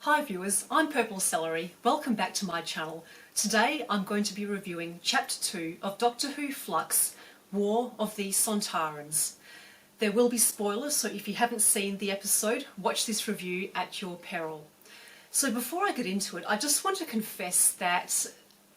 Hi viewers, I'm Purple Celery. Welcome back to my channel. Today I'm going to be reviewing Chapter 2 of Doctor Who Flux, War of the Sontarans. There will be spoilers, so if you haven't seen the episode, watch this review at your peril. So before I get into it, I just want to confess that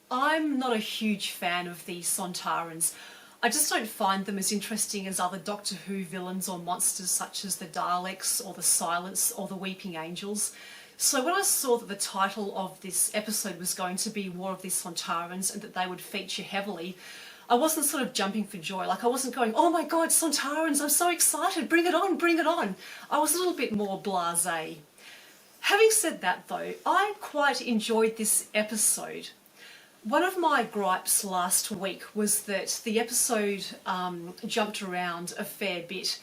I'm not a huge fan of the Sontarans. I just don't find them as interesting as other Doctor Who villains or monsters such as the Daleks or the Silence or the Weeping Angels. So when I saw that the title of this episode was going to be War of the Sontarans and that they would feature heavily, I wasn't sort of jumping for joy. Like I wasn't going, oh my god, Sontarans, I'm so excited, bring it on, bring it on. I was a little bit more blasé. Having said that though, I quite enjoyed this episode. One of my gripes last week was that the episode jumped around a fair bit.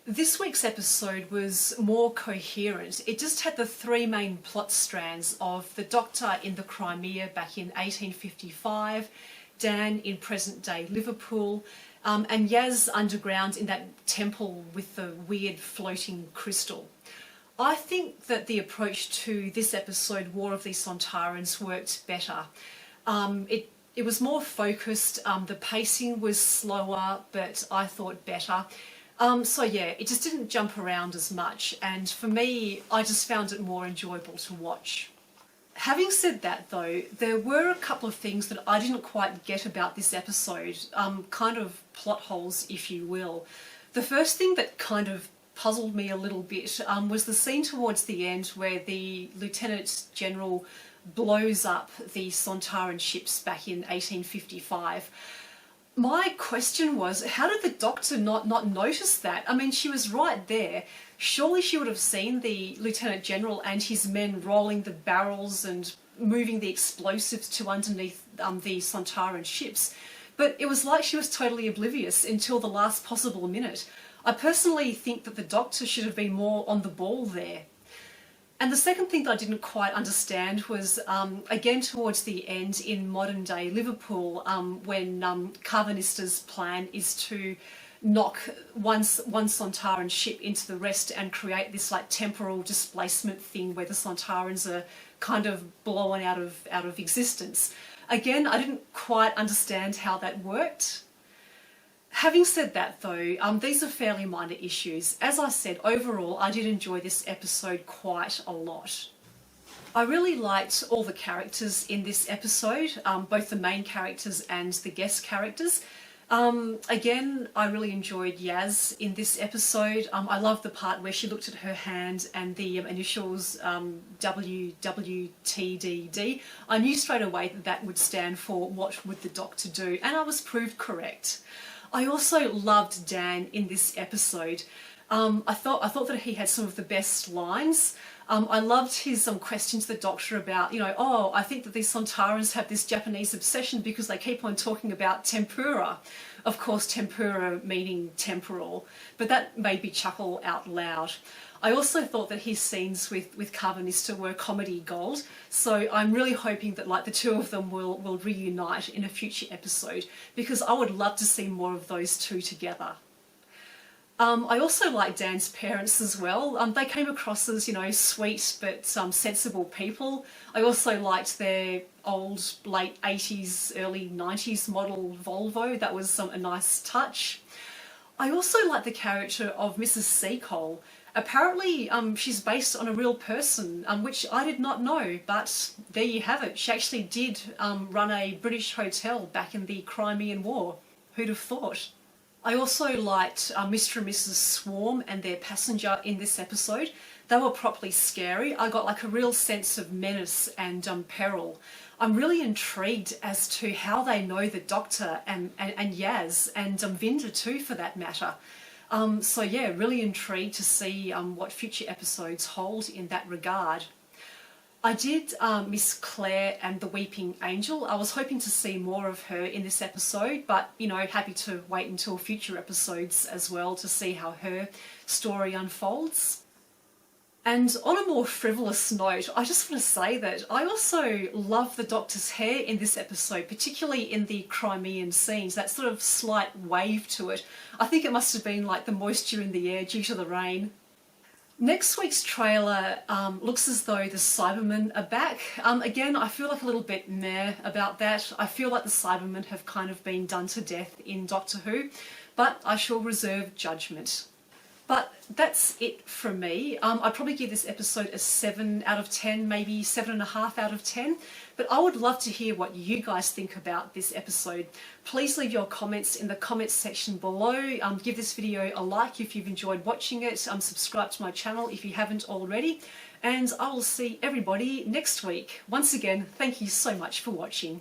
This week's episode was more coherent. It just had the three main plot strands of the Doctor in the Crimea back in 1855, Dan in present-day Liverpool, and Yaz underground in that temple with the weird floating crystal. I think that the approach to this episode, War of the Sontarans, worked better. It was more focused, the pacing was slower, but I thought better. So yeah, it just didn't jump around as much, and for me, I just found it more enjoyable to watch. Having said that though, there were a couple of things that I didn't quite get about this episode, kind of plot holes if you will. The first thing that kind of puzzled me a little bit was the scene towards the end where the Lieutenant General blows up the Sontaran ships back in 1855. My question was, how did the Doctor not notice that? I mean, she was right there. Surely she would have seen the Lieutenant General and his men rolling the barrels and moving the explosives to underneath the Sontaran ships. But it was like she was totally oblivious until the last possible minute. I personally think that the Doctor should have been more on the ball there. And the second thing that I didn't quite understand was, again towards the end in modern day Liverpool, when Carvanista's plan is to knock one Sontaran ship into the rest and create this like temporal displacement thing where the Sontarans are kind of blown out of existence. Again, I didn't quite understand how that worked. Having said that though, these are fairly minor issues. As I said, overall I did enjoy this episode quite a lot. I really liked all the characters in this episode, both the main characters and the guest characters. Again, I really enjoyed Yaz in this episode. I loved the part where she looked at her hand and the initials WWTDD. I knew straight away that that would stand for what would the Doctor do, and I was proved correct. I also loved Dan in this episode. I thought that he had some of the best lines. I loved his question to the Doctor about, oh, I think that these Sontarans have this Japanese obsession because they keep on talking about tempura. Of course, tempura meaning temporal, but that made me chuckle out loud. I also thought that his scenes with Carvanista were comedy gold, so I'm really hoping that like the two of them will reunite in a future episode, because I would love to see more of those two together. I also liked Dan's parents as well. They came across as, sweet but sensible people. I also liked their old late 80s, early 90s model Volvo. That was a nice touch. I also liked the character of Mrs. Seacole. Apparently she's based on a real person, which I did not know, but there you have it. She actually did run a British hotel back in the Crimean War. Who'd have thought? I also liked Mr. and Mrs. Swarm and their passenger in this episode. They were properly scary. I got like a real sense of menace and peril. I'm really intrigued as to how they know the Doctor and Yaz and Vinda too, for that matter. So yeah, really intrigued to see what future episodes hold in that regard. I did miss Claire and the Weeping Angel. I was hoping to see more of her in this episode, but happy to wait until future episodes as well to see how her story unfolds. And on a more frivolous note, I just want to say that I also love the Doctor's hair in this episode, particularly in the Crimean scenes, that sort of slight wave to it. I think it must have been like the moisture in the air due to the rain. Next week's trailer looks as though the Cybermen are back. Again, I feel like a little bit meh about that. I feel like the Cybermen have kind of been done to death in Doctor Who, but I shall reserve judgment. But that's it from me. I'd probably give this episode a 7 out of 10, maybe 7.5 out of 10. But I would love to hear what you guys think about this episode. Please leave your comments in the comments section below. Give this video a like if you've enjoyed watching it. Subscribe to my channel if you haven't already. And I will see everybody next week. Once again, thank you so much for watching.